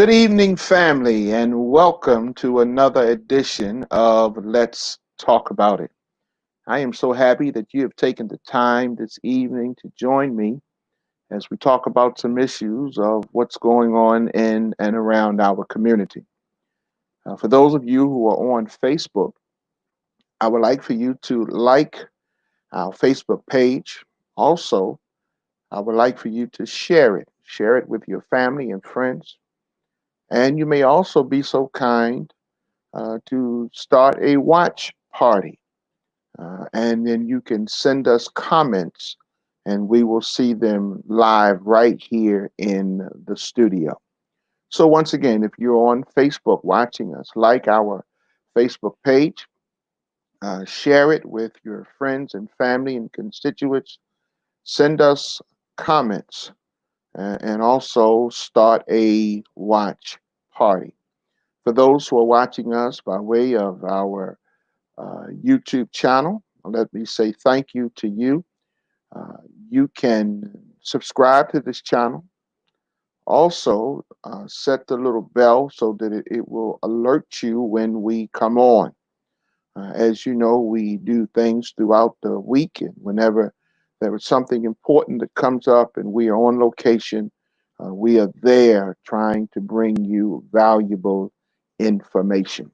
Good evening, family, and welcome to another edition of Let's Talk About It. I am so happy that you have taken the time this evening to join me as we talk about some issues of what's going on in and around our community. For those of you who are on Facebook, I would like for you to like our Facebook page. Also, I would like for you to share it. Share it with your family and friends. And you may also be so kind to start a watch party. And then you can send us comments and we will see them live right here in the studio. So, once again, if you're on Facebook watching us, like our Facebook page, share it with your friends and family and constituents, send us comments, and also start a watch party. For those who are watching us by way of our YouTube channel, let me say thank you to you. Uh, you can subscribe to this channel. Also, set the little bell so that it will alert you when we come on. As you know, we do things throughout the week, and whenever there is something important that comes up and we are on location, we are there trying to bring you valuable information.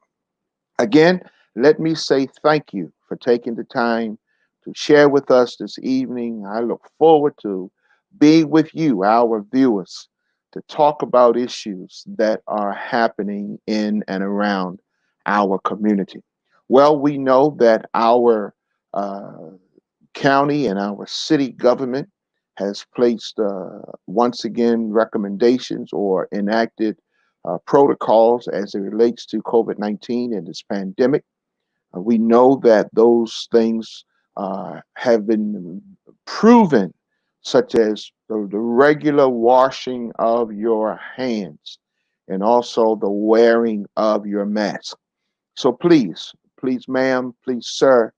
Again, let me say thank you for taking the time to share with us this evening. I look forward to being with you, our viewers, to talk about issues that are happening in and around our community. Well, we know that our uh, county and our city government has placed once again recommendations or enacted protocols as it relates to COVID 19 and this pandemic. We know that those things have been proven, such as the regular washing of your hands and also the wearing of your mask. So please, ma'am, please, sir,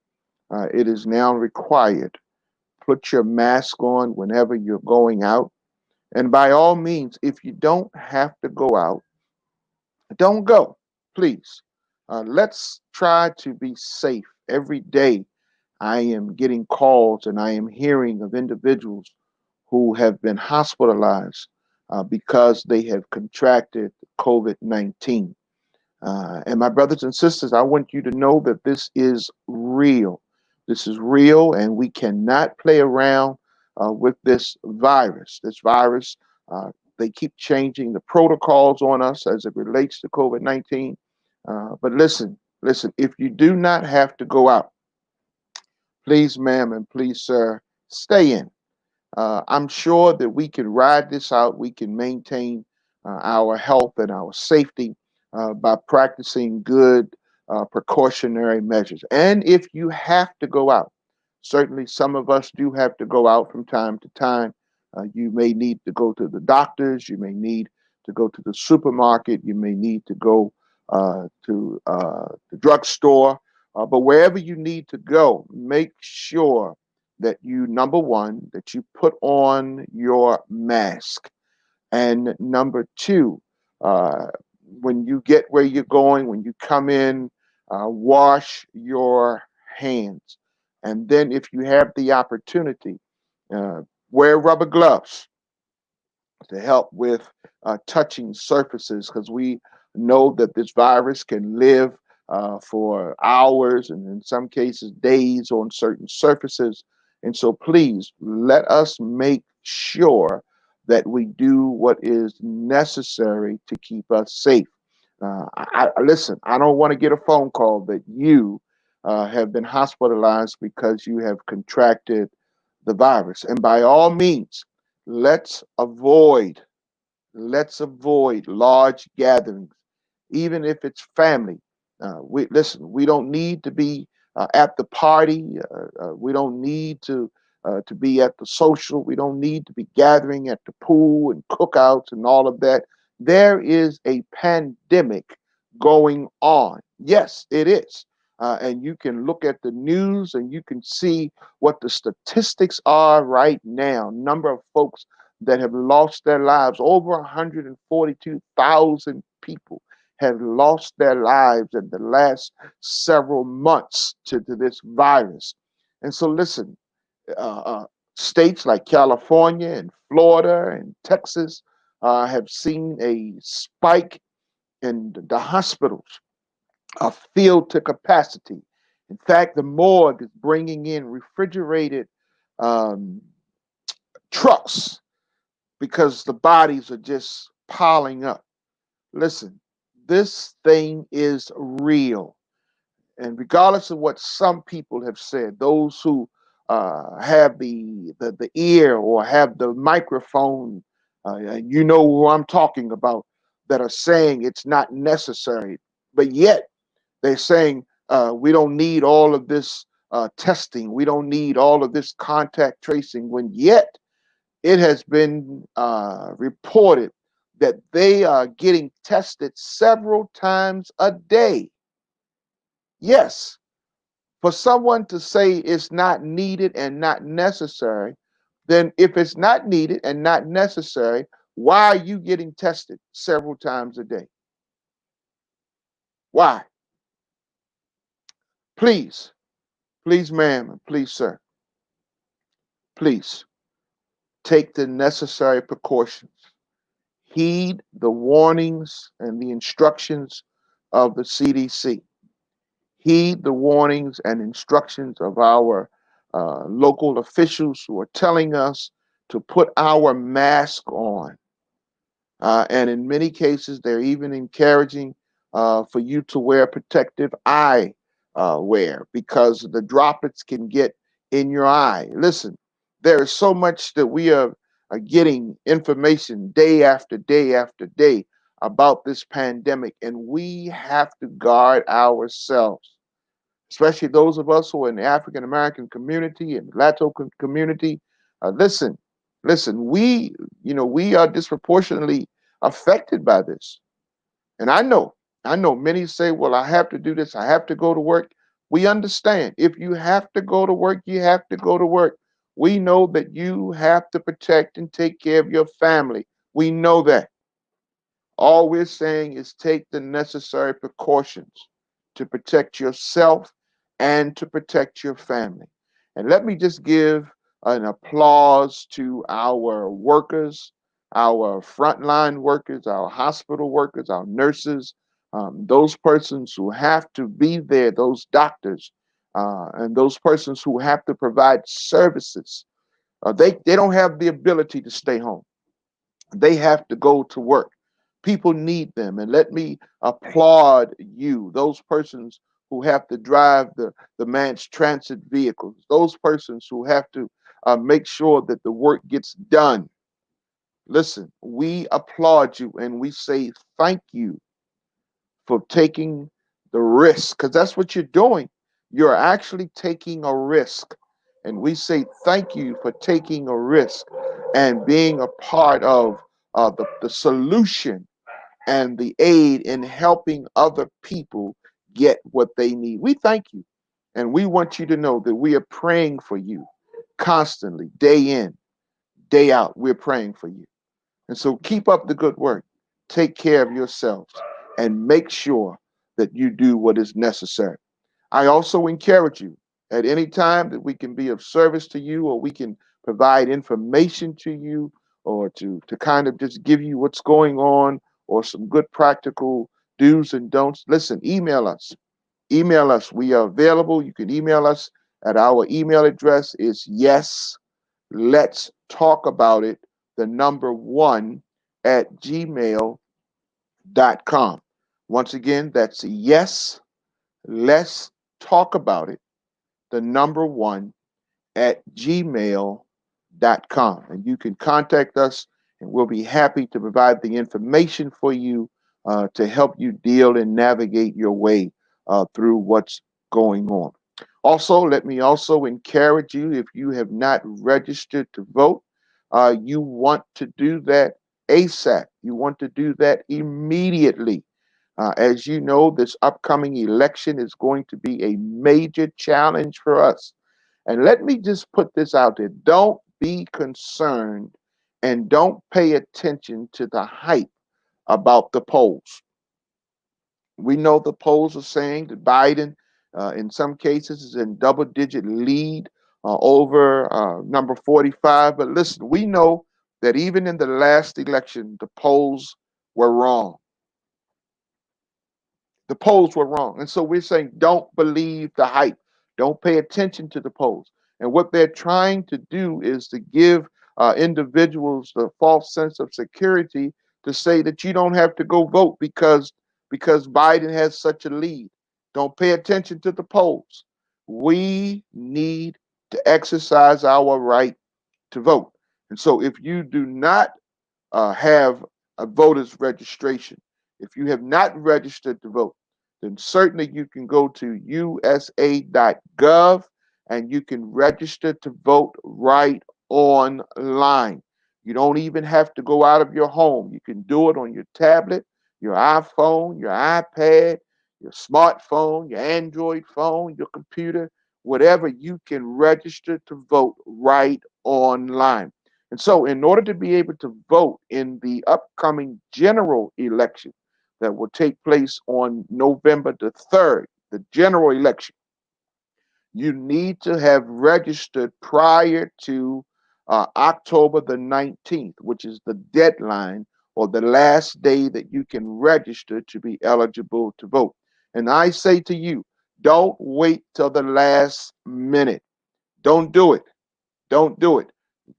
it is now required. Put your mask on whenever you're going out. And by all means, if you don't have to go out, don't go, please. Let's try to be safe. Every day, I am getting calls and I am hearing of individuals who have been hospitalized because they have contracted COVID 19. And my brothers and sisters, I want you to know that this is real. This is real, and we cannot play around with this virus. This virus, they keep changing the protocols on us as it relates to COVID 19. But listen, if you do not have to go out, please, ma'am, and please, sir, stay in. I'm sure that we can ride this out. We can maintain our health and our safety by practicing good precautionary measures. And if you have to go out, certainly some of us do have to go out from time to time. You may need to go to the doctors. You may need to go to the supermarket. You may need to go to the drugstore. But wherever you need to go, make sure that you, number one, that you put on your mask. And number two, uh, when you get where you're going, when you come in, wash your hands. And then if you have the opportunity, uh, wear rubber gloves to help with touching surfaces, because we know that this virus can live for hours and in some cases days on certain surfaces. And so please let us make sure that we do what is necessary to keep us safe. Listen, I don't want to get a phone call that you have been hospitalized because you have contracted the virus. And by all means, let's avoid let's avoid large gatherings, even if it's family. We listen. We don't need to be at the party. We don't need to be at the social. We don't need to be gathering at the pool and cookouts and all of that. There is a pandemic going on. Yes, it is. And you can look at the news and you can see what the statistics are right now. Number of folks that have lost their lives. Over 142,000 people have lost their lives in the last several months to this virus. And so, listen, uh, uh, states like California and Florida and Texas have seen a spike in the hospitals filled to capacity. In fact, the morgue is bringing in refrigerated um, trucks because the bodies are just piling up. Listen, this thing is real. And regardless of what some people have said, those who have the ear or have the microphone, you know who I'm talking about, that are saying it's not necessary, but yet they're saying we don't need all of this testing, we don't need all of this contact tracing, when yet it has been reported that they are getting tested several times a day. Yes, for someone to say it's not needed and not necessary, then if it's not needed and not necessary, why are you getting tested several times a day? Why? Please, please, ma'am, and please, sir, please take the necessary precautions. Heed the warnings and the instructions of the CDC. Heed the warnings and instructions of our local officials who are telling us to put our mask on. And in many cases, they're even encouraging for you to wear protective eye wear because the droplets can get in your eye. Listen, there is so much that we are getting information day after day after day about this pandemic, and we have to guard ourselves, especially those of us who are in the African American community and Latino community. Listen, listen, we are disproportionately affected by this. And I know. I know many say, well, I have to do this, I have to go to work. We understand. If you have to go to work, you have to go to work. We know that you have to protect and take care of your family. We know that. All we're saying is take the necessary precautions to protect yourself and to protect your family. And let me just give an applause to our workers, our frontline workers, our hospital workers, our nurses, those persons who have to be there, those doctors, and those persons who have to provide services. They don't have the ability to stay home. They have to go to work. People need them. And let me applaud you, those persons who have to drive the mass transit vehicles, those persons who have to make sure that the work gets done. Listen, we applaud you and we say thank you for taking the risk, because that's what you're doing. You're actually taking a risk. And we say thank you for taking a risk and being a part of the solution and the aid in helping other people get what they need. We thank you. And we want you to know that we are praying for you constantly, day in, day out. We're praying for you. And so keep up the good work. Take care of yourselves and make sure that you do what is necessary. I also encourage you at any time that we can be of service to you or we can provide information to you or to kind of just give you what's going on or some good practical do's and don'ts. Listen, email us. Email us. We are available. You can email us at our email address is yes, let's talk about it, the number one at gmail.com. Once again, that's yes, let's talk about it, the number one at gmail.com. And you can contact us, and we'll be happy to provide the information for you to help you deal and navigate your way through what's going on. Also, let me also encourage you, if you have not registered to vote, you want to do that ASAP. You want to do that immediately. As you know, this upcoming election is going to be a major challenge for us. And let me just put this out there. Don't be concerned and don't pay attention to the hype about the polls. We know the polls are saying that Biden, in some cases, is in double digit lead over number 45. But listen, we know that even in the last election, the polls were wrong. The polls were wrong. And so we're saying don't believe the hype. Don't pay attention to the polls. And what they're trying to do is to give individuals the false sense of security to say that you don't have to go vote because Biden has such a lead. Don't pay attention to the polls. We need to exercise our right to vote. And so if you do not have a voter's registration. If you have not registered to vote, then certainly you can go to usa.gov and you can register to vote right online. You don't even have to go out of your home. You can do it on your tablet, your iPhone, your iPad, your smartphone, your Android phone, your computer, whatever, you can register to vote right online. And so, in order to be able to vote in the upcoming general election that will take place on November the 3rd, the general election, you need to have registered prior to October the 19th, which is the deadline or the last day that you can register to be eligible to vote. And I say to you, don't wait till the last minute. Don't do it. Don't do it.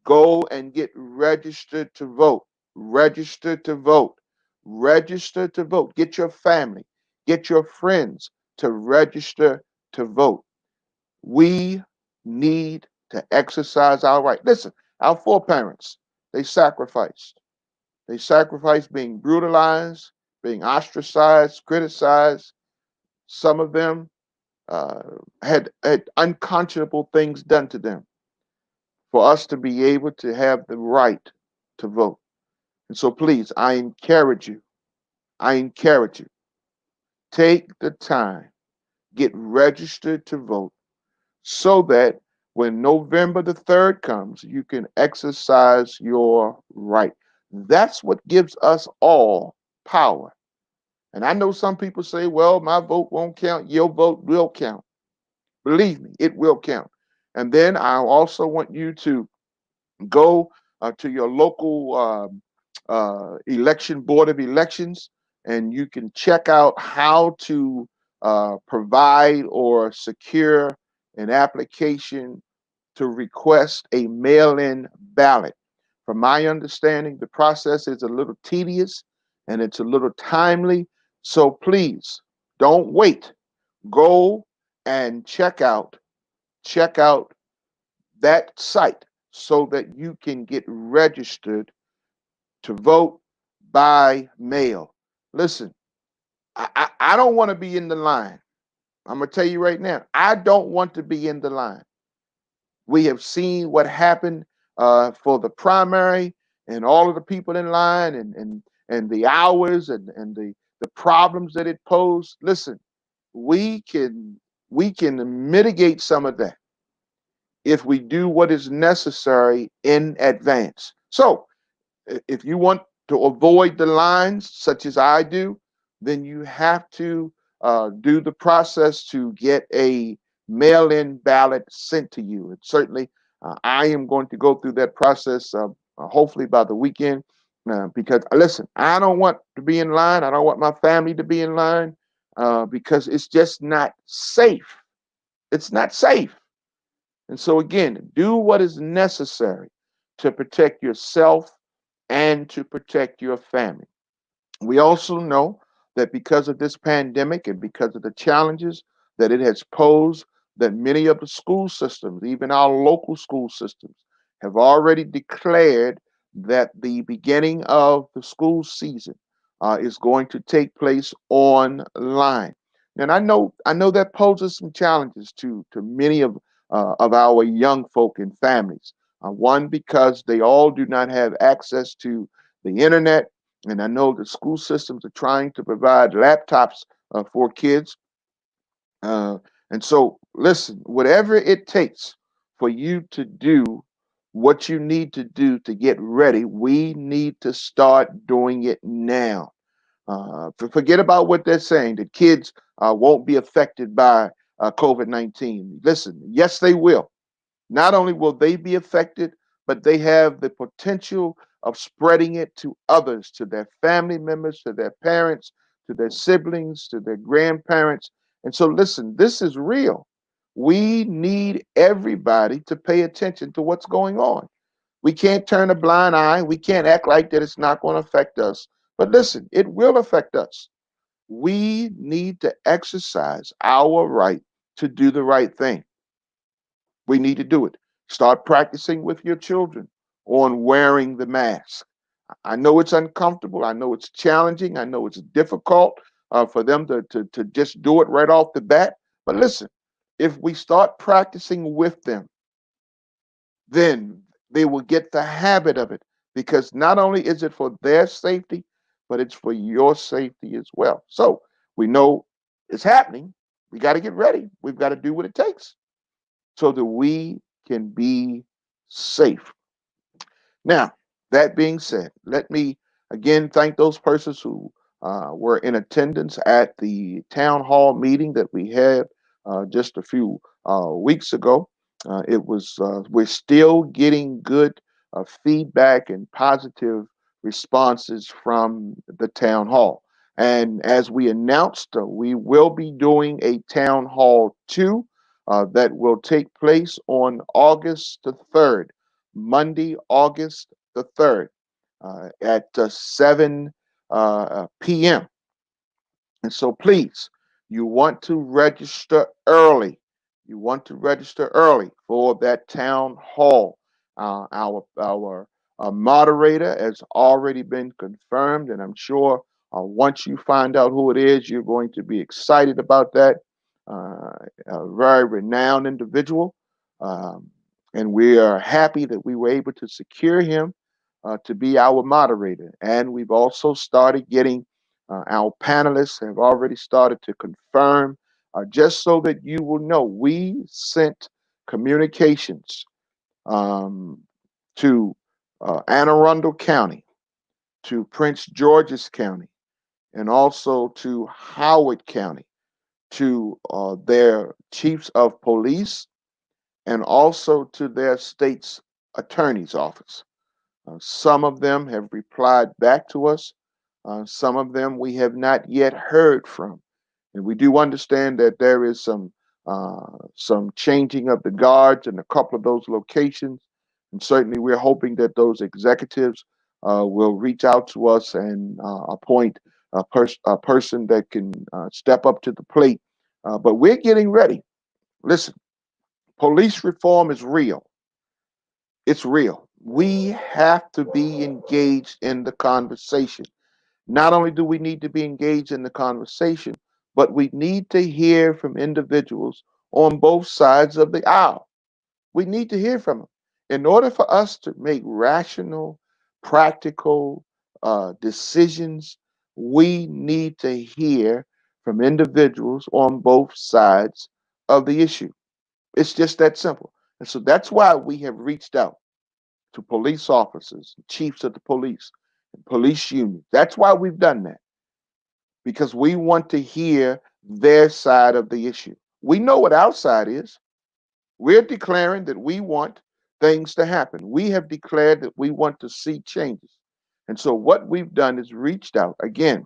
Go and get registered to vote. Register to vote. Register to vote. Get your family, get your friends to register to vote. We need to exercise our right. Listen, our foreparents, they sacrificed. They sacrificed being brutalized, being ostracized, criticized. Some of them uh, had unconscionable things done to them for us to be able to have the right to vote. And so please, I encourage you, I encourage you, Take the time, get registered to vote so that when November the 3rd comes, you can exercise your right. That's what gives us all power. And I know some people say, well, my vote won't count. Your vote will count. Believe me, it will count. And then I also want you to go to your local election board of elections, and you can check out how to provide or secure an application to request a mail-in ballot. From my understanding, the process is a little tedious and it's a little timely. So please don't wait. Go and check out that site so that you can get registered to vote by mail. Listen, I don't want to be in the line. I'm going to tell you right now, I don't want to be in the line. We have seen what happened for the primary and all of the people in line and the hours and the problems that it posed. Listen, we can we can mitigate some of that if we do what is necessary in advance. So if you want to avoid the lines, such as I do, then you have to do the process to get a mail in ballot sent to you. And certainly, I am going to go through that process hopefully by the weekend. Because listen, I don't want to be in line. I don't want my family to be in line because it's just not safe. It's not safe. And so, again, do what is necessary to protect yourself and to protect your family. We also know that because of this pandemic and because of the challenges that it has posed, that many of the school systems, even our local school systems, have already declared that the beginning of the school season is going to take place online. And I know that poses some challenges to many of our young folk and families. One, because they all do not have access to the internet, and I know the school systems are trying to provide laptops for kids. Uh, and so, listen, whatever it takes for you to do what you need to do to get ready, we need to start doing it now. Forget about what they're saying, that kids won't be affected by COVID 19. Listen, yes, they will. Not only will they be affected, but they have the potential of spreading it to others, to their family members, to their parents, to their siblings, to their grandparents. And so, listen, this is real. We need everybody to pay attention to what's going on. We can't turn a blind eye. We can't act like that it's not going to affect us. But listen, it will affect us. We need to exercise our right to do the right thing. We need to do it. Start practicing with your children on wearing the mask. I know it's uncomfortable. I know it's challenging. I know it's difficult for them to just do it right off the bat. But listen, if we start practicing with them, then they will get the habit of it because not only is it for their safety, but it's for your safety as well. So we know it's happening. We got to get ready. We've got to do what it takes so that we can be safe. Now, that being said, let me again thank those persons who were in attendance at the town hall meeting that we had just a few weeks ago. We're still getting good feedback and positive responses from the town hall. And as we announced, we will be doing a town hall two that will take place on August the 3rd, Monday, August the 3rd, at 7 p.m. And so please, you want to register early. You want to register early for that town hall. Our moderator has already been confirmed, and I'm sure once you find out who it is, you're going to be excited about that. A very renowned individual, um, and we are happy that we were able to secure him to be our moderator. And we've also started getting Our panelists have already started to confirm, just so that you will know, we sent communications um, to Anne Arundel County, to Prince George's County, and also to Howard County, to their chiefs of police, and also to their state's attorney's office. Some of them have replied back to us. Some of them we have not yet heard from. And we do understand that there is some changing of the guards in a couple of those locations. And certainly we're hoping that those executives will reach out to us and appoint a person that can step up to the plate. But we're getting ready. Listen, police reform is real. It's real. We have to be engaged in the conversation. Not only do we need to be engaged in the conversation, but we need to hear from individuals on both sides of the aisle. We need to hear from them. In order for us to make rational, practical decisions, we need to hear from individuals on both sides of the issue. It's just that simple. And so that's why we have reached out to police officers, chiefs of the police, and police unions. That's why we've done that, because we want to hear their side of the issue. We know what our side is. We're declaring that we want things to happen. We have declared that we want to see changes. And so what we've done is reached out again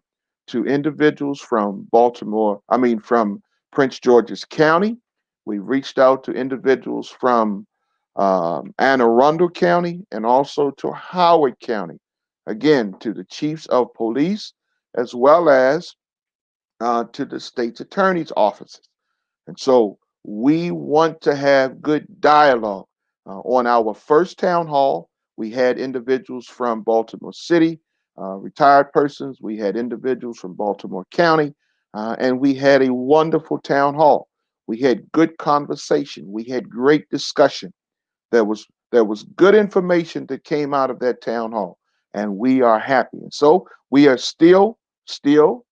to individuals from from Prince George's County. We've reached out to individuals from Anne Arundel County and also to Howard County. Again, to the chiefs of police as well as to the state's attorney's offices. And so we want to have good dialogue. On our first town hall, we had individuals from Baltimore City, retired persons. We had individuals from Baltimore County, and we had a wonderful town hall. We had good conversation. We had great discussion. There was good information that came out of that town hall, and we are happy. And so we are still, still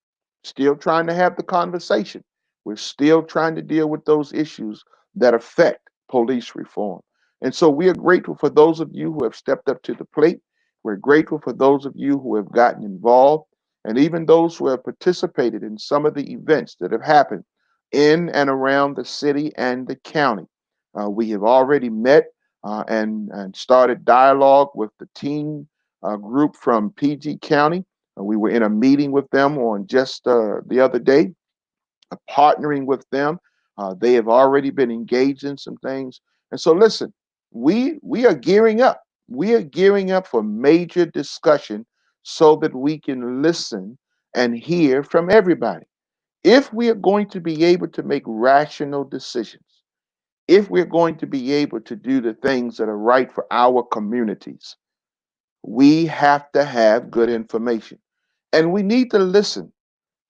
trying to have the conversation. We're still trying to deal with those issues that affect police reform. And so we are grateful for those of you who have stepped up to the plate. We're grateful for those of you who have gotten involved, and even those who have participated in some of the events that have happened in and around the city and the county. We have already met and started dialogue with the teen group from PG County. We were in a meeting with them on just the other day, partnering with them. They have already been engaged in some things. And so, listen, we are gearing up. We are gearing up for major discussion so that we can listen and hear from everybody. If we are going to be able to make rational decisions, if we're going to be able to do the things that are right for our communities, we have to have good information. And we need to listen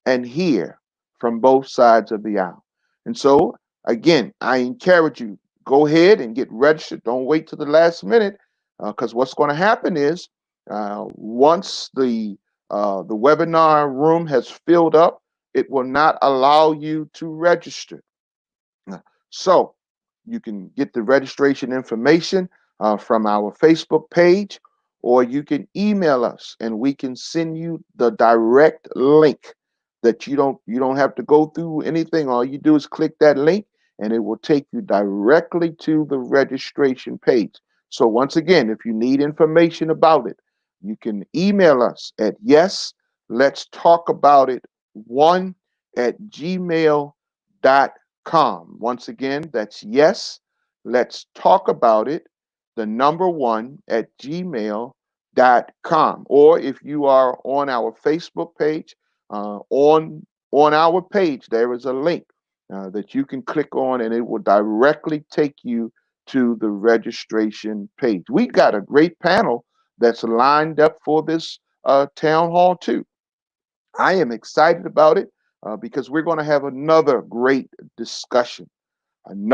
and hear from both sides of the aisle. And so, again, I encourage you, go ahead and get registered. Don't wait till the last minute, because what's going to happen is once the webinar room has filled up, it will not allow you to register. So you can get the registration information from our Facebook page, or you can email us and we can send you the direct link that you don't have to go through anything. All you do is click that link and it will take you directly to the registration page. So once again, if you need information about it, you can email us at yes, let's talk about it one at gmail.com. Once again, that's yes, let's talk about it, the number one at gmail.com. Or if you are on our Facebook page, on our page, there is a link that you can click on and it will directly take you to the registration page. We got a great panel that's lined up for this town hall, too. I am excited about it because we're going to have another great discussion.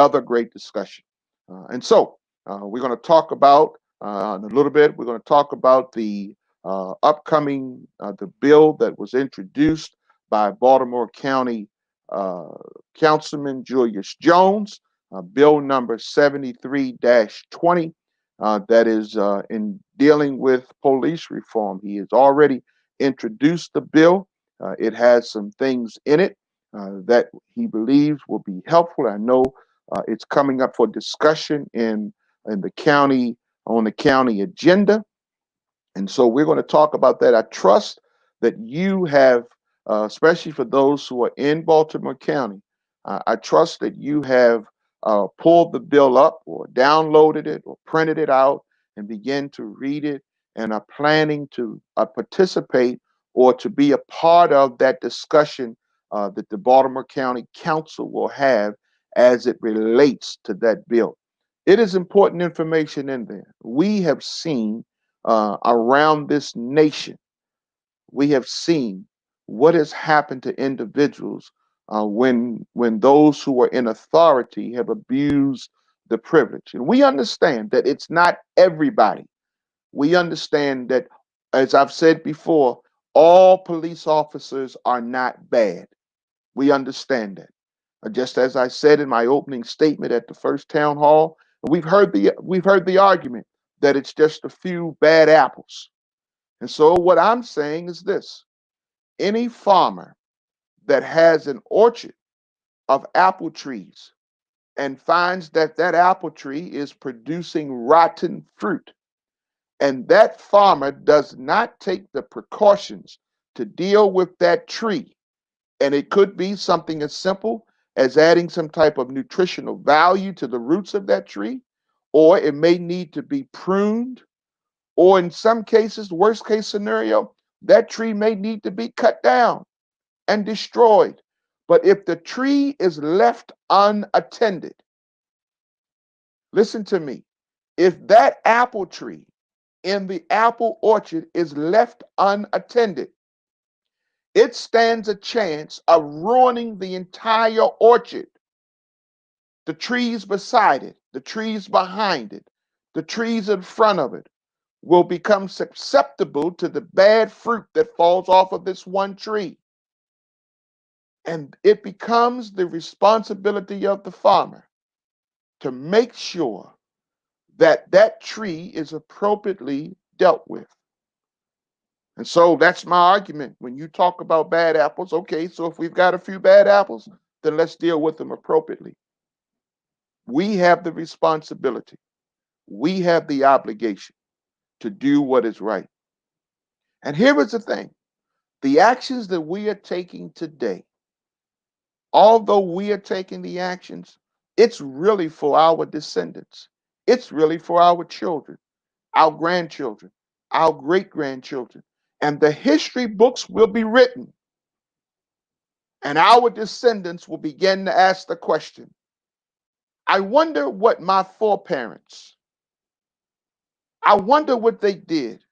And so we're going to talk about in a little bit. We're going to talk about the upcoming the bill that was introduced by Baltimore County uh, Councilman Julius Jones, bill number 73-20, that is in dealing with police reform. He has already introduced the bill. It has some things in it that he believes will be helpful. I know it's coming up for discussion in the county on the county agenda. And so we're going to talk about that. I trust that you have, especially for those who are in Baltimore County, I trust that you have pulled the bill up or downloaded it or printed it out and begin to read it and are planning to participate or to be a part of that discussion that the Baltimore County Council will have as it relates to that bill. It is important information in there. We have seen around this nation, we have seen what has happened to individuals when those who are in authority have abused the privilege. And we understand that it's not everybody. We understand that, as I've said before, all police officers are not bad. We understand that. Just as I said in my opening statement at the first town hall, we've heard the argument that it's just a few bad apples. And so what I'm saying is this: any farmer that has an orchard of apple trees and finds that that apple tree is producing rotten fruit, and that farmer does not take the precautions to deal with that tree, and it could be something as simple as adding some type of nutritional value to the roots of that tree, or it may need to be pruned, or in some cases, worst case scenario, that tree may need to be cut down and destroyed. But if the tree is left unattended, listen to me, if that apple tree in the apple orchard is left unattended, it stands a chance of ruining the entire orchard. The trees beside it, the trees behind it, the trees in front of it will become susceptible to the bad fruit that falls off of this one tree. And it becomes the responsibility of the farmer to make sure that that tree is appropriately dealt with. And so that's my argument. When you talk about bad apples, okay, so if we've got a few bad apples, then let's deal with them appropriately. We have the responsibility, we have the obligation to do what is right. And here is the thing: the actions that we are taking today, although we are taking the actions, it's really for our descendants. It's really for our children, our grandchildren, our great grandchildren. And the history books will be written, and our descendants will begin to ask the question: I wonder what my foreparents, I wonder what they did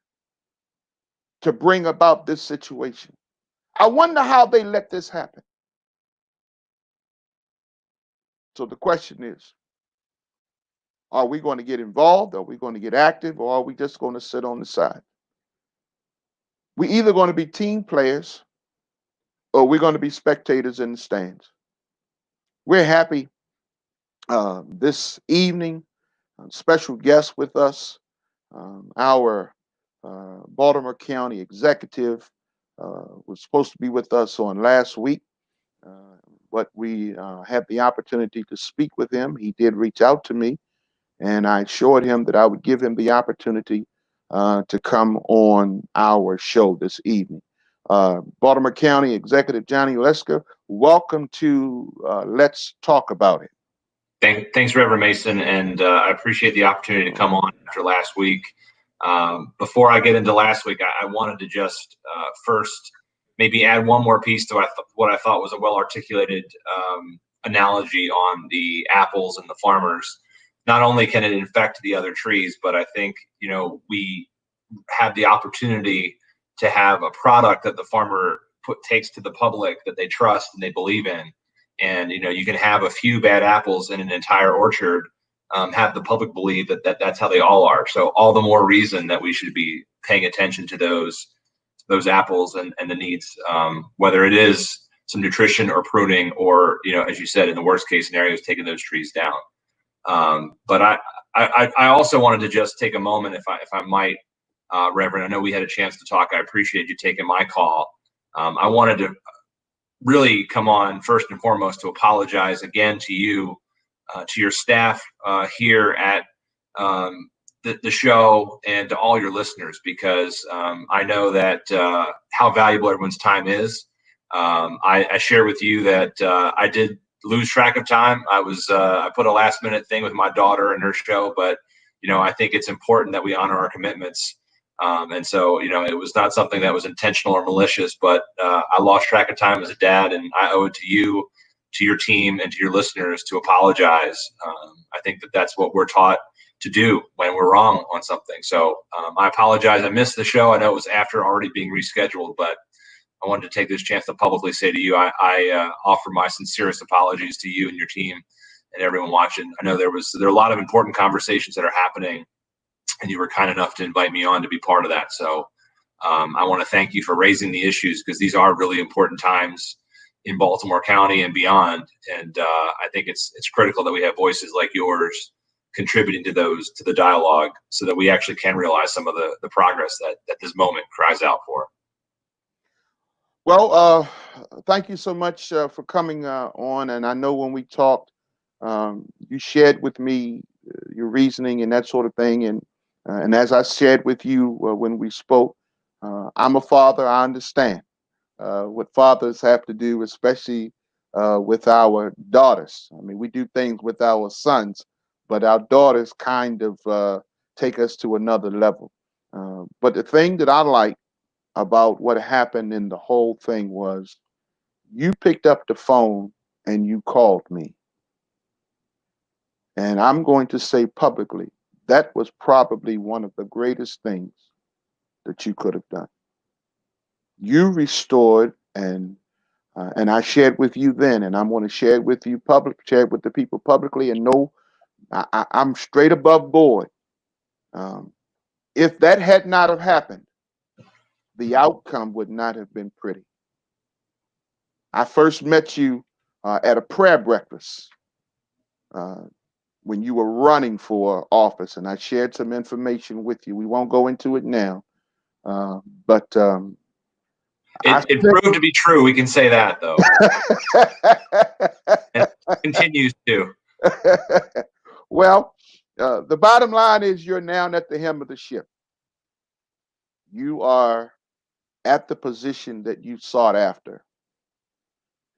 to bring about this situation. I wonder how they let this happen. So the question is, are we going to get involved? Are we going to get active? Or are we just going to sit on the side? We're either going to be team players or we're going to be spectators in the stands. We're happy this evening, special guest with us, our Baltimore County executive was supposed to be with us on last week, but we had the opportunity to speak with him. He did reach out to me, and I assured him that I would give him the opportunity to come on our show this evening. Baltimore County Executive Johnny Oleska, welcome to Let's Talk About It. Thanks, Reverend Mason, and I appreciate the opportunity to come on after last week. Before I get into last week, I wanted to just first maybe add one more piece to what I thought was a well-articulated analogy on the apples and the farmers. Not only can it infect the other trees, but I think, we have the opportunity to have a product that the farmer takes to the public that they trust and they believe in. And, you can have a few bad apples in an entire orchard, have the public believe that that's how they all are. So all the more reason that we should be paying attention to those apples and the needs, whether it is some nutrition or pruning, or, as you said, in the worst case scenarios, taking those trees down. But I also wanted to just take a moment, if I might, Reverend. I know we had a chance to talk. I appreciate you taking my call. I wanted to really come on first and foremost to apologize again to you, to your staff here at the show, and to all your listeners, because I know that how valuable everyone's time is. I share with you that I did lose track of time. I put a last minute thing with my daughter and her show, but I think it's important that we honor our commitments. And so, it was not something that was intentional or malicious, but I lost track of time as a dad, and I owe it to you, to your team, and to your listeners to apologize. I think that that's what we're taught to do when we're wrong on something. So I apologize. I missed the show. I know it was after already being rescheduled, but I wanted to take this chance to publicly say to you, I offer my sincerest apologies to you and your team and everyone watching. I know there are a lot of important conversations that are happening, and you were kind enough to invite me on to be part of that. So I want to thank you for raising the issues, because these are really important times in Baltimore County and beyond. And I think it's critical that we have voices like yours contributing to the dialogue, so that we actually can realize some of the progress that this moment cries out for. Well, thank you so much for coming on. And I know when we talked, you shared with me your reasoning and that sort of thing. And as I shared with you when we spoke, I'm a father. I understand what fathers have to do, especially with our daughters. I mean, we do things with our sons, but our daughters kind of take us to another level. But the thing that I like about what happened in the whole thing was you picked up the phone and you called me. And I'm going to say publicly, that was probably one of the greatest things that you could have done. You restored, and I shared with you then, and I'm going to share it with you share it with the people publicly, and know I'm straight above board. If that had not have happened, the outcome would not have been pretty. I first met you at a prayer breakfast when you were running for office, and I shared some information with you. We won't go into it now, but it proved to be true. We can say that, though. And it continues to. Well, the bottom line is you're now at the helm of the ship. You are at the position that you sought after.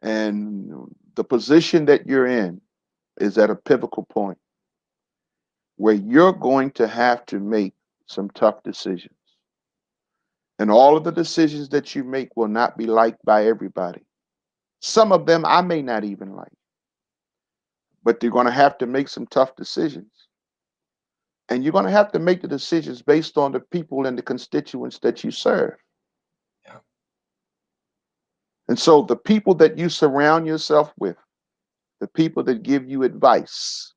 And the position that you're in is at a pivotal point where you're going to have to make some tough decisions. And all of the decisions that you make will not be liked by everybody. Some of them I may not even like. But you're going to have to make some tough decisions. And you're going to have to make the decisions based on the people and the constituents that you serve. Yeah. And so the people that you surround yourself with, the people that give you advice,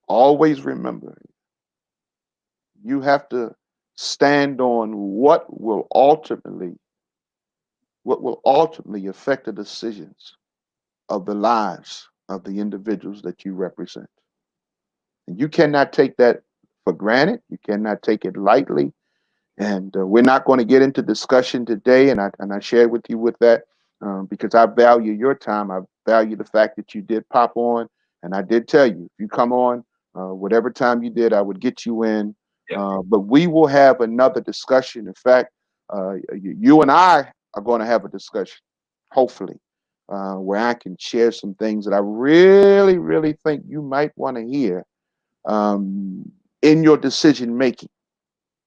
always remember, you have to stand on what will ultimately affect the decisions of the lives of the individuals that you represent. And you cannot take that for granted. You cannot take it lightly. And we're not going to get into discussion today. And I shared with you with that because I value your time. I value the fact that you did pop on. And I did tell you, if you come on, whatever time you did, I would get you in. Yeah. But we will have another discussion. In fact, you and I are going to have a discussion, hopefully, where I can share some things that I really, really think you might want to hear in your decision making.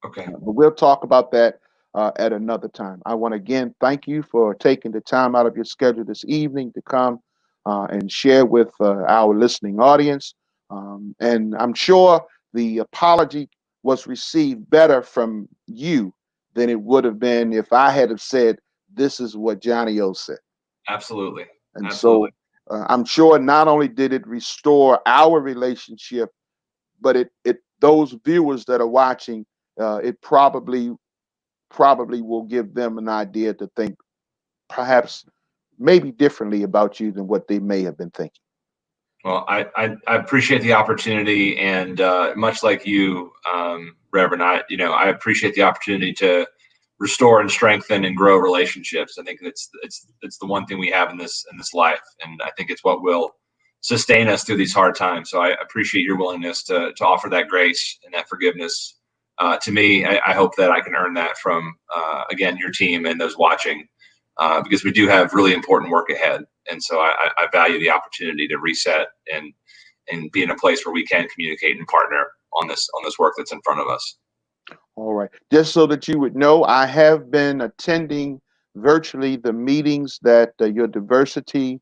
Okay. But we'll talk about that at another time. I want to again thank you for taking the time out of your schedule this evening to come and share with our listening audience. And I'm sure the apology was received better from you than it would have been if I had have said, this is what Johnny O said. Absolutely. And Absolutely. so I'm sure not only did it restore our relationship, but it those viewers that are watching it probably will give them an idea to think perhaps maybe differently about you than what they may have been thinking. Well, I appreciate the opportunity, and much like you, Reverend, I appreciate the opportunity to restore and strengthen and grow relationships. I think it's the one thing we have in this life, and I think it's what will sustain us through these hard times. So I appreciate your willingness to offer that grace and that forgiveness to me. I hope that I can earn that from again your team and those watching, because we do have really important work ahead. And so I value the opportunity to reset and be in a place where we can communicate and partner on this work that's in front of us. All right. Just so that you would know, I have been attending virtually the meetings that your diversity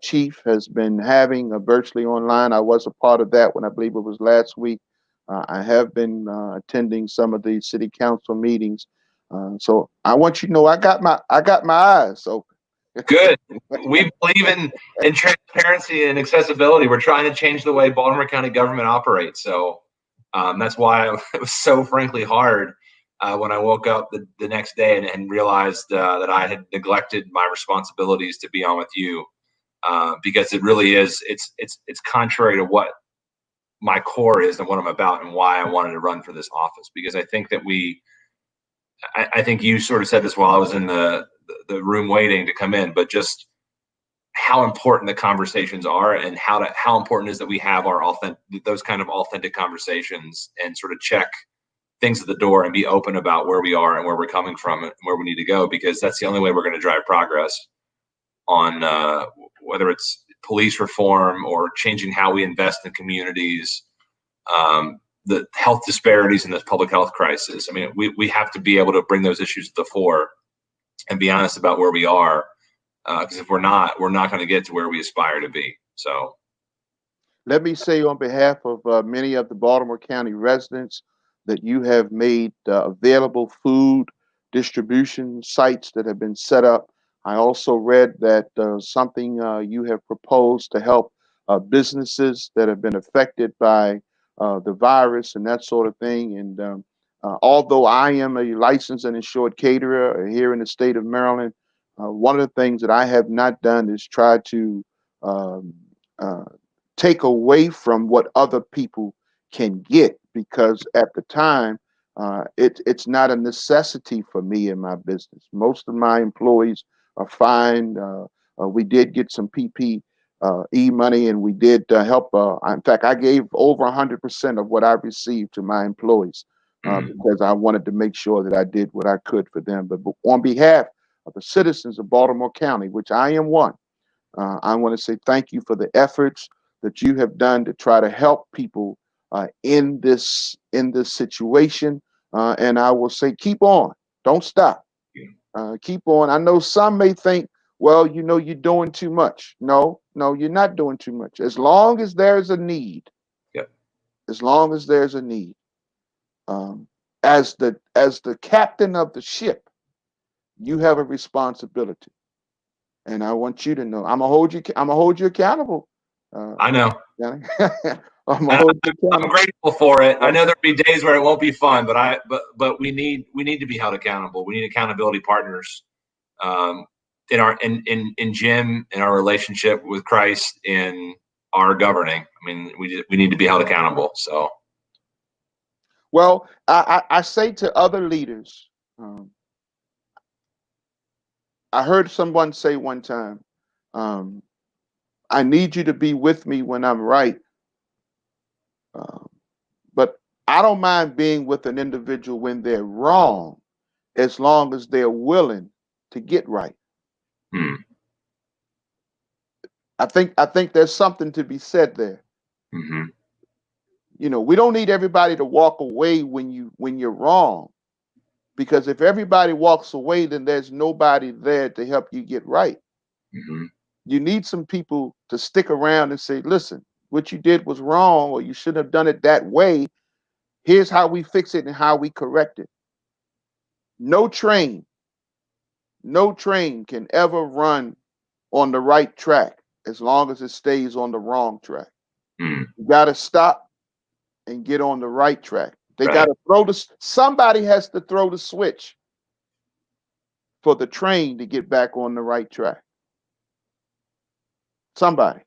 chief has been having virtually online. I was a part of that when I believe it was last week. I have been attending some of the city council meetings. So I want you to know I got my eyes open. Good. We believe in transparency and accessibility. We're trying to change the way Baltimore County government operates. So that's why it was so frankly hard when I woke up the next day and realized that I had neglected my responsibilities to be on with you, because it really is. It's contrary to what my core is and what I'm about and why I wanted to run for this office. Because I think that I think you sort of said this while I was in the room waiting to come in, but just how important the conversations are and how important it is that we have those kind of authentic conversations and sort of check things at the door and be open about where we are and where we're coming from and where we need to go, because that's the only way we're going to drive progress on whether it's police reform or changing how we invest in communities, the health disparities in this public health crisis. I mean, we have to be able to bring those issues to the fore and be honest about where we are, because if we're not going to get to where we aspire to be. So let me say on behalf of many of the Baltimore County residents that you have made available food distribution sites that have been set up. I also read that something you have proposed to help businesses that have been affected by the virus and that sort of thing. And although I am a licensed and insured caterer here in the state of Maryland, one of the things that I have not done is try to um, uh, take away from what other people can get, because at the time it's not a necessity for me in my business. Most of my employees are fine. We did get some PPE money, and we did help. In fact, I gave over 100% of what I received to my employees because I wanted to make sure that I did what I could for them. But on behalf of the citizens of Baltimore County, which I am one, I want to say thank you for the efforts that you have done to try to help people in this situation. And I will say, keep on, don't stop, keep on. I know some may think, well, you're doing too much. No, you're not doing too much. As long as there's a need, yep. As long as there's a need, um, as the captain of the ship, you have a responsibility. And I want you to know, I'm gonna hold you accountable. I know. I'm grateful for it. I know there'll be days where it won't be fun, but we need to be held accountable. We need accountability partners in Jim, in our relationship with Christ, in our governing. I mean, we need to be held accountable. So, well, I say to other leaders, I heard someone say one time, I need you to be with me when I'm right. But I don't mind being with an individual when they're wrong, as long as they're willing to get right. I think there's something to be said there. Mm-hmm. We don't need everybody to walk away when you're wrong, because if everybody walks away, then there's nobody there to help you get right. Mm-hmm. You need some people to stick around and say, listen, what you did was wrong, or you shouldn't have done it that way. Here's how we fix it and how we correct it. No train can ever run on the right track as long as it stays on the wrong track. Mm. You got to stop and get on the right track. They got Right. to somebody has to throw the switch for the train to get back on the right track. Somebody.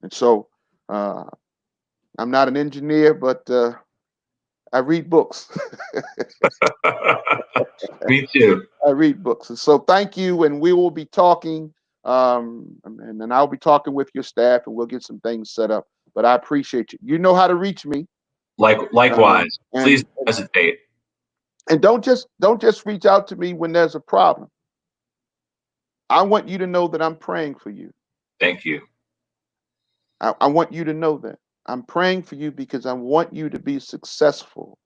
And so uh, I'm not an engineer, but I read books. Me too. I read books. And so thank you. And we will be talking, and then I'll be talking with your staff and we'll get some things set up. But I appreciate you. You know how to reach me. Likewise. Please And don't hesitate. and don't just reach out to me when there's a problem. I want you to know that I'm praying for you. Thank you. I want you to know that. I'm praying for you because I want you to be successful.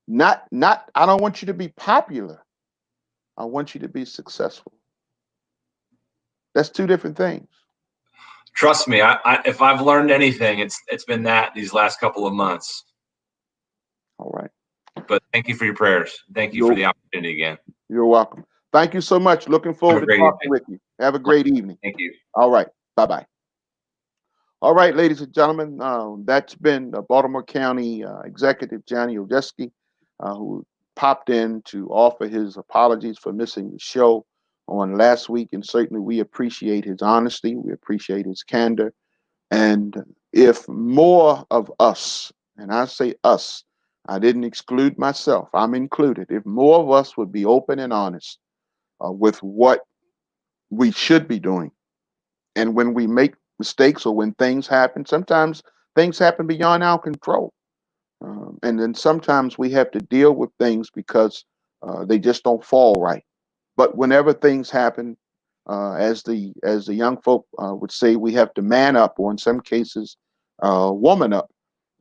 Not I don't want you to be popular. I want you to be successful. That's two different things. Trust me, if I've learned anything, it's been that these last couple of months. All right. But thank you for your prayers. Thank you for You're, the opportunity again. you're welcome. Thank you so much. Looking Have forward a to great talking evening. with you. Have a great evening. Thank you. All right. Bye-bye. All right, ladies and gentlemen, that's been Baltimore County Executive Johnny Olszewski, who popped in to offer his apologies for missing the show on last week. And certainly we appreciate his honesty. We appreciate his candor. And if more of us, and I say us, I didn't exclude myself, I'm included. If more of us would be open and honest with what we should be doing, and when we make mistakes or when things happen, sometimes things happen beyond our control. And then sometimes we have to deal with things because they just don't fall right. But whenever things happen, as the young folk would say, we have to man up, or in some cases, woman up,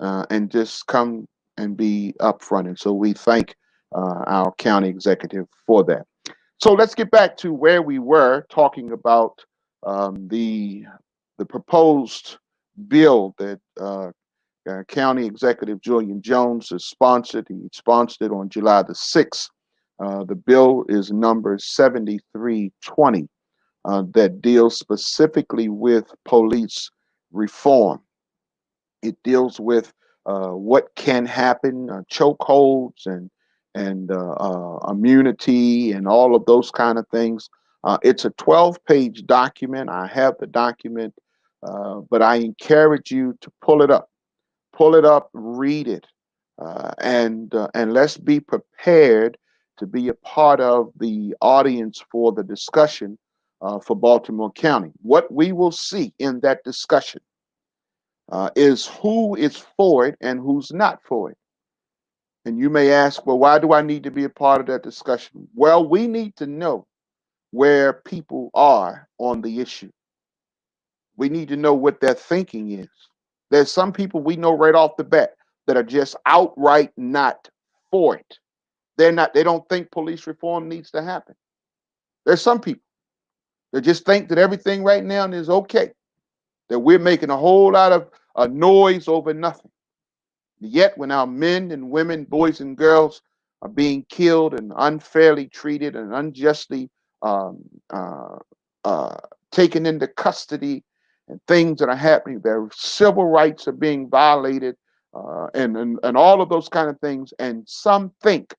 and just come and be upfront. And so we thank our county executive for that. So let's get back to where we were talking about the proposed bill that County Executive Julian Jones has sponsored. He sponsored it on July the 6th. The bill is number 7320 that deals specifically with police reform. It deals with what can happen, chokeholds and immunity and all of those kind of things. It's a 12-page document. I have the document, but I encourage you to pull it up. Pull it up, read it, and let's be prepared to be a part of the audience for the discussion for Baltimore County. What we will see in that discussion is who is for it and who's not for it. And you may ask, well, why do I need to be a part of that discussion? Well, we need to know where people are on the issue. We need to know what their thinking is. There's some people we know right off the bat that are just outright not for it. They don't think police reform needs to happen. There's some people that just think that everything right now is okay, that we're making a whole lot of noise over nothing. Yet, when our men and women, boys and girls are being killed and unfairly treated and unjustly um, uh, uh, taken into custody, and things that are happening, their civil rights are being violated, and all of those kind of things. And some think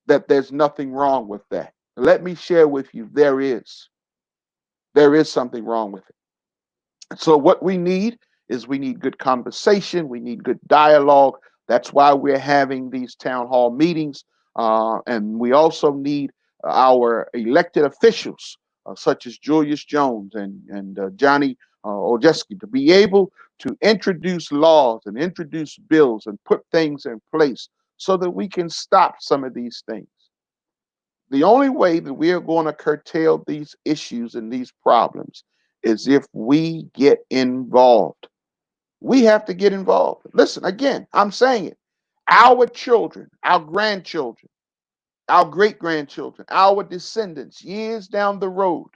that there's nothing wrong with that. Let me share with you, there is something wrong with it. So what we need is we need good conversation. We need good dialogue. That's why we're having these town hall meetings. And we also need our elected officials, such as Julius Jones and Johnny Olszewski, to be able to introduce laws and introduce bills and put things in place so that we can stop some of these things. The only way that we are going to curtail these issues and these problems is if we get involved. We have to get involved. Listen, again, I'm saying it. Our children, our grandchildren, our great grandchildren, our descendants, years down the road,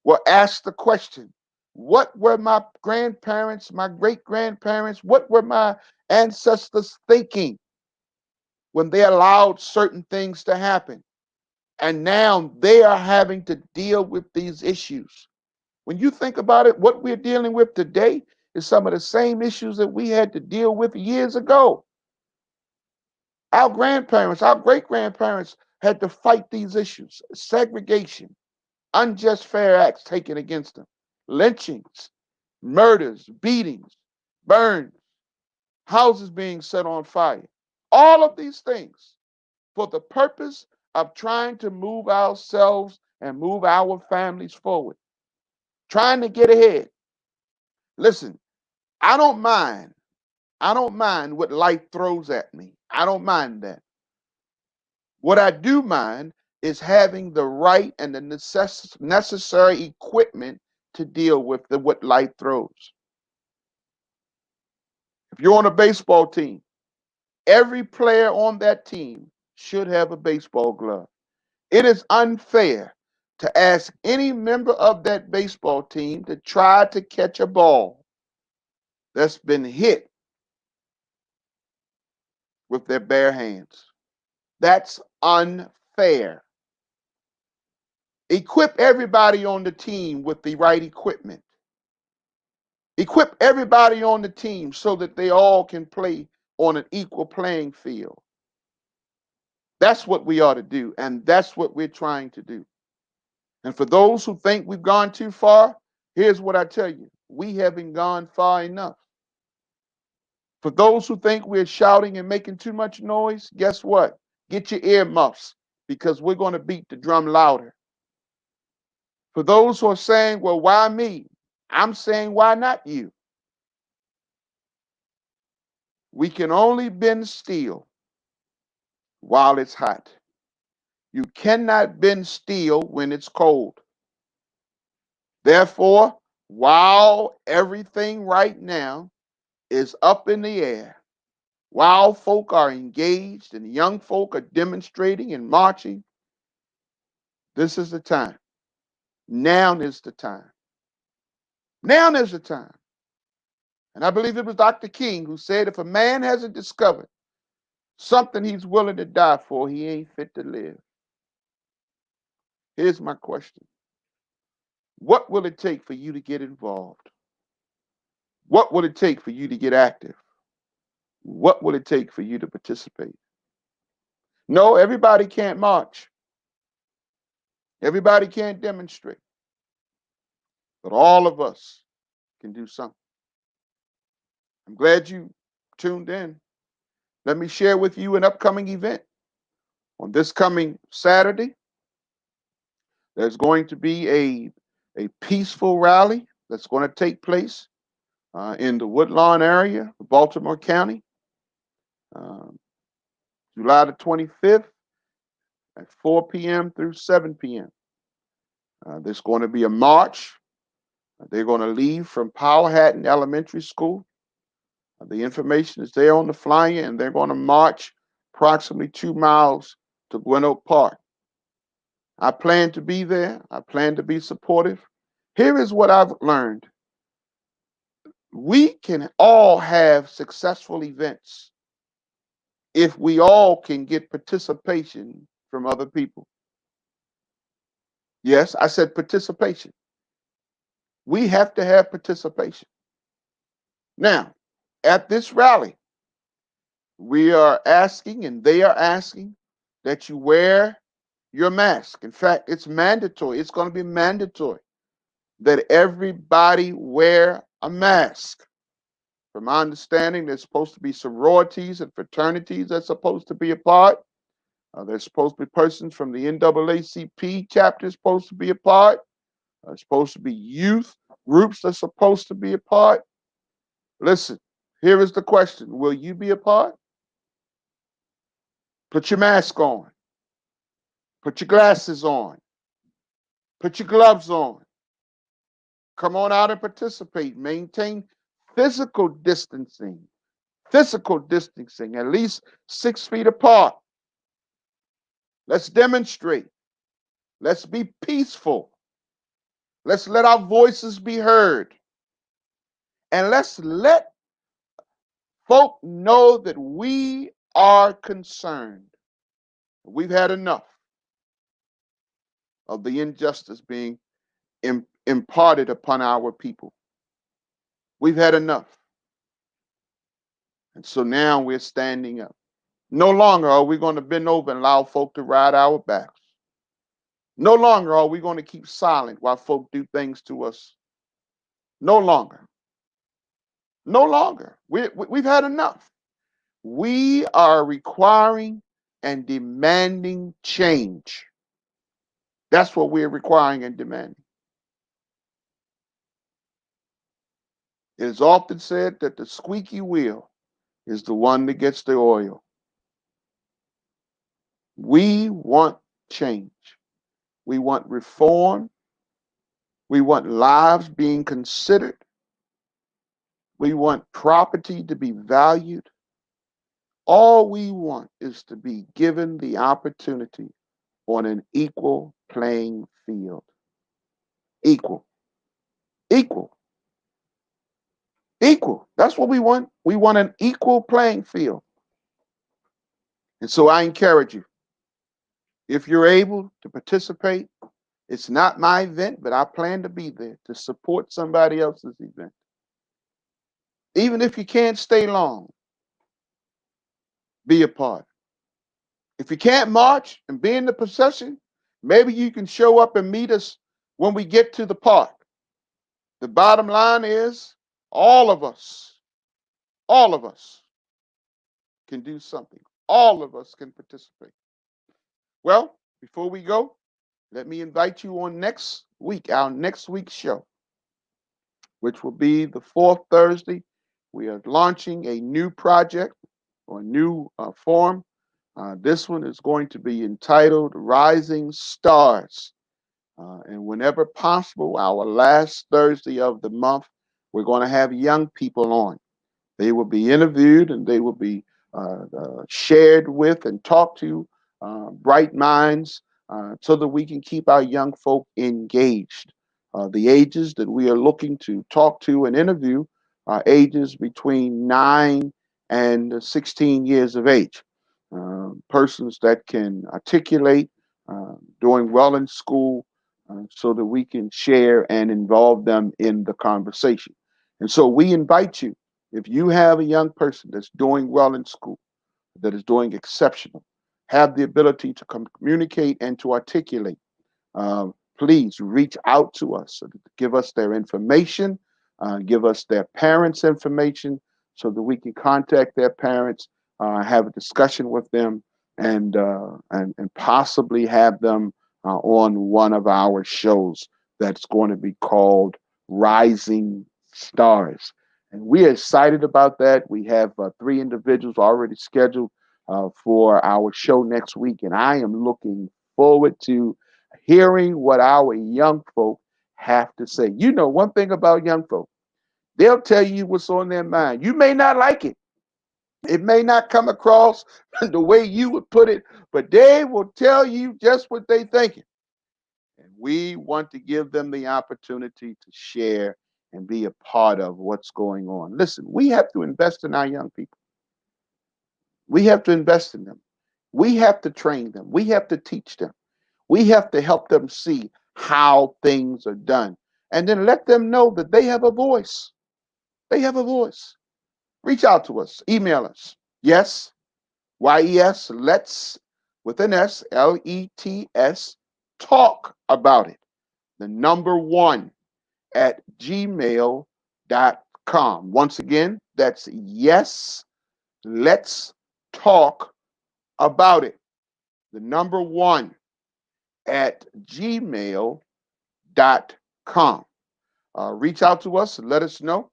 will ask the question, what were my grandparents, my great grandparents, what were my ancestors thinking when they allowed certain things to happen? And now they are having to deal with these issues. When you think about it, what we're dealing with today is some of the same issues that we had to deal with years ago. Our grandparents, our great grandparents had to fight these issues: segregation, unjust fair acts taken against them, lynchings, murders, beatings, burns, houses being set on fire. All of these things for the purpose of trying to move ourselves and move our families forward, trying to get ahead. Listen, I don't mind. I don't mind what life throws at me. I don't mind that. What I do mind is having the right and the necessary equipment to deal with what life throws. If you're on a baseball team, every player on that team should have a baseball glove. It is unfair to ask any member of that baseball team to try to catch a ball that's been hit with their bare hands. That's unfair. Equip everybody on the team with the right equipment. Equip everybody on the team so that they all can play on an equal playing field. That's what we ought to do, and that's what we're trying to do. And for those who think we've gone too far, here's what I tell you: we haven't gone far enough. For those who think we're shouting and making too much noise, guess what? Get your earmuffs, because we're going to beat the drum louder. For those who are saying, well, why me? I'm saying, why not you? We can only bend steel while it's hot. You cannot bend steel when it's cold. Therefore, while everything right now is up in the air, while folk are engaged and young folk are demonstrating and marching, this is the time. Now is the time. Now is the time. And I believe it was Dr. King who said, if a man hasn't discovered something he's willing to die for, he ain't fit to live. Here's my question: what will it take for you to get involved? What will it take for you to get active? What will it take for you to participate? No, everybody can't march. Everybody can't demonstrate. But all of us can do something. I'm glad you tuned in. Let me share with you an upcoming event. On this coming Saturday, there's going to be a peaceful rally that's going to take place in the Woodlawn area of Baltimore County, uh, July the 25th at 4 p.m. through 7 p.m. There's going to be a march. They're going to leave from Powhatan Elementary School. The information is there on the flyer, and they're going to march approximately 2 miles to Gwen Oak Park. I plan to be there. I plan to be supportive. Here is what I've learned. We can all have successful events if we all can get participation from other people. Yes, I said participation. We have to have participation. Now, at this rally, we are asking, and they are asking, that you wear your mask. In fact, it's mandatory. It's going to be mandatory that everybody wear a mask. From my understanding, there's supposed to be sororities and fraternities that's supposed to be a part. There's supposed to be persons from the NAACP chapter supposed to be a part. There's supposed to be youth groups that's supposed to be a part. Listen, here is the question: will you be a part? Put your mask on. Put your glasses on. Put your gloves on. Come on out and participate. Maintain physical distancing. Physical distancing, at least 6 feet apart. Let's demonstrate. Let's be peaceful. Let's let our voices be heard. And let's let folk know that we are concerned. We've had enough of the injustice being imparted upon our people. We've had enough. And so now we're standing up. No longer are we going to bend over and allow folk to ride our backs. No longer are we going to keep silent while folk do things to us. No longer. No longer. We've had enough. We are requiring and demanding change. That's what we're requiring and demanding. It is often said that the squeaky wheel is the one that gets the oil. We want change. We want reform. We want lives being considered. We want property to be valued. All we want is to be given the opportunity on an equal playing field. Equal. Equal. Equal. That's what we want. We want an equal playing field. And so I encourage you, if you're able to participate, it's not my event, but I plan to be there to support somebody else's event. Even if you can't stay long, be a part. If you can't march and be in the procession, maybe you can show up and meet us when we get to the park. The bottom line is all of us can do something. All of us can participate. Well, before we go, let me invite you on next week, our next week's show, which will be the fourth Thursday. We are launching a new project or new form. This one is going to be entitled Rising Stars. And whenever possible, our last Thursday of the month, we're going to have young people on. They will be interviewed and they will be shared with and talked to bright minds so that we can keep our young folk engaged. The ages that we are looking to talk to and interview are ages between 9 and 16 years of age. Persons that can articulate, doing well in school, so that we can share and involve them in the conversation. And so we invite you, if you have a young person that's doing well in school, that is doing exceptional, have the ability to communicate and to articulate, uh, please reach out to us, give us their information, give us their parents' information so that we can contact their parents, have a discussion with them, and possibly have them on one of our shows that's going to be called Rising Stars. And we're excited about that. We have 3 individuals already scheduled for our show next week, and I am looking forward to hearing what our young folk have to say. You know, one thing about young folk, they'll tell you what's on their mind. You may not like it. It may not come across the way you would put it, but they will tell you just what they're thinking. And we want to give them the opportunity to share and be a part of what's going on. Listen, we have to invest in our young people. We have to invest in them. We have to train them. We have to teach them. We have to help them see how things are done. And then let them know that they have a voice. They have a voice. Reach out to us. Email us. Yes, YES, let's, with an S, LETS, talk about it. The number 1 at gmail.com. Once again, that's yes, let's talk about it. The number 1 at gmail.com. Reach out to us and let us know.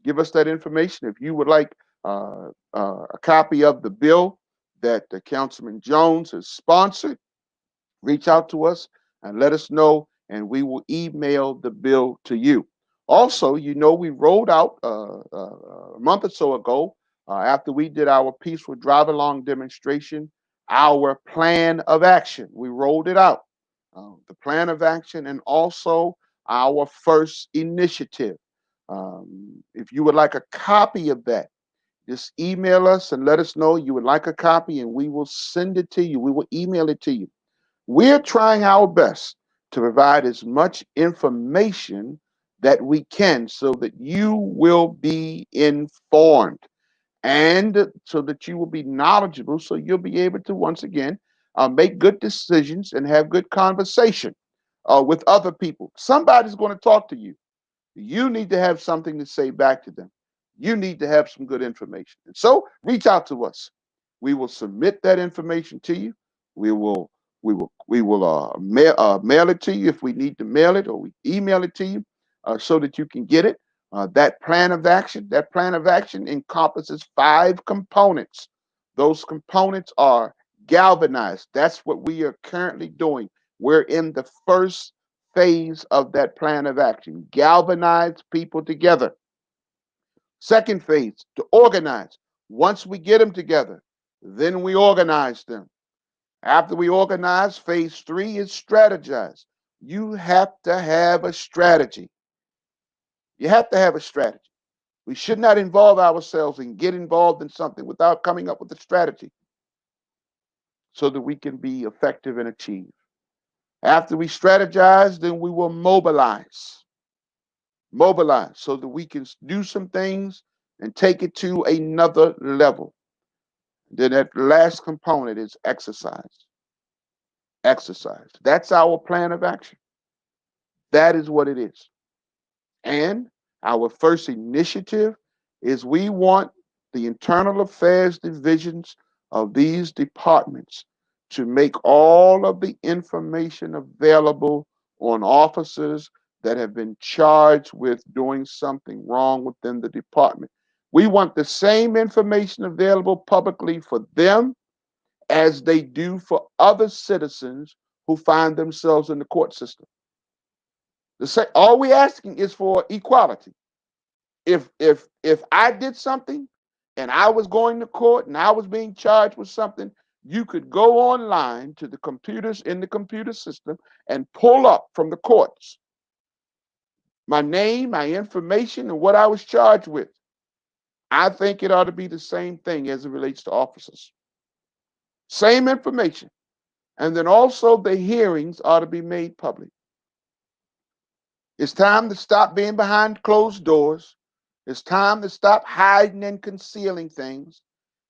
Give us that information. If you would like a copy of the bill that Councilman Jones has sponsored, reach out to us and let us know, and we will email the bill to you. Also, you know, we rolled out a month or so ago, after we did our peaceful drive along demonstration, our plan of action. We rolled it out, the plan of action, and also our first initiative. If you would like a copy of that, just email us and let us know you would like a copy, and we will send it to you. We will email it to you. We're trying our best to provide as much information that we can so that you will be informed. and so that you will be knowledgeable, so you'll be able to once again make good decisions and have good conversation with other people. Somebody's going to talk to you. You need to have something to say back to them. You need to have some good information. And so reach out to us. We will submit that information to you. We will mail it to you if we need to mail it, or we email it to you so that you can get it. That plan of action encompasses 5 components. Those components are galvanized. That's what we are currently doing. We're in the first phase of that plan of action. Galvanize people together. Second phase, to organize. Once we get them together, then we organize them. After we organize, phase 3 is strategize. You have to have a strategy. You have to have a strategy. We should not involve ourselves and get involved in something without coming up with a strategy so that we can be effective and achieve. After we strategize, then we will mobilize. Mobilize so that we can do some things and take it to another level. Then that last component is exercise. Exercise. That's our plan of action. That is what it is. And our first initiative is we want the internal affairs divisions of these departments to make all of the information available on officers that have been charged with doing something wrong within the department. We want the same information available publicly for them as they do for other citizens who find themselves in the court system. All we're asking is for equality. If I did something and I was going to court and I was being charged with something, you could go online to the computers in the computer system and pull up from the courts my name, my information, and what I was charged with. I think it ought to be the same thing as it relates to officers. Same information. And then also the hearings ought to be made public. It's time to stop being behind closed doors. It's time to stop hiding and concealing things.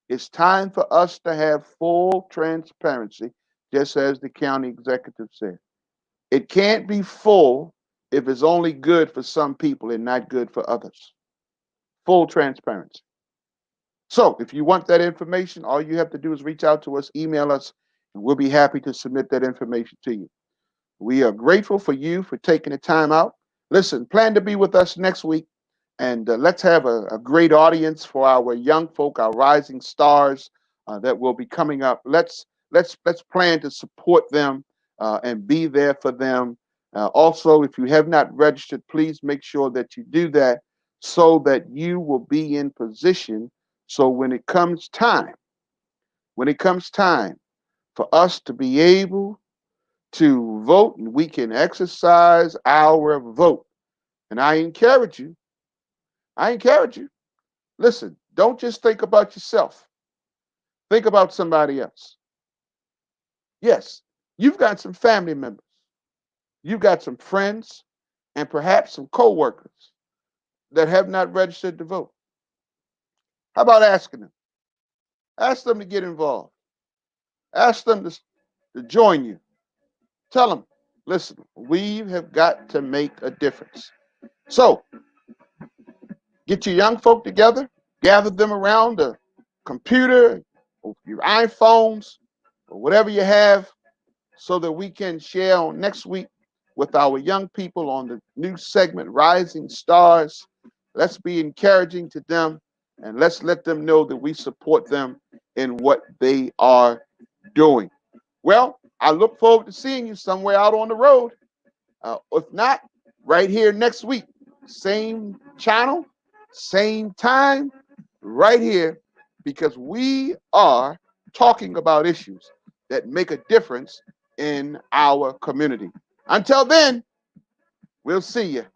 It's time for us to have full transparency, just as the county executive said. It can't be full if it's only good for some people and not good for others. Full transparency. So if you want that information, all you have to do is reach out to us, email us, and we'll be happy to submit that information to you. We are grateful for you for taking the time out. Listen, plan to be with us next week, and let's have a great audience for our young folk, our rising stars that will be coming up. Let's plan to support them and be there for them. Also, if you have not registered, please make sure that you do that so that you will be in position. So when it comes time for us to be able to vote, and we can exercise our vote. And I encourage you, listen, don't just think about yourself. Think about somebody else. Yes, you've got some family members. You've got some friends and perhaps some coworkers that have not registered to vote. How about asking them? Ask them to get involved. Ask them to join you. Tell them, listen, we have got to make a difference. So get your young folk together, gather them around a computer, or your iPhones, or whatever you have, so that we can share on next week with our young people on the new segment, Rising Stars. Let's be encouraging to them, and let's let them know that we support them in what they are doing. Well, I look forward to seeing you somewhere out on the road. If not, right here next week. Same channel, same time, right here, because we are talking about issues that make a difference in our community. Until then, we'll see you.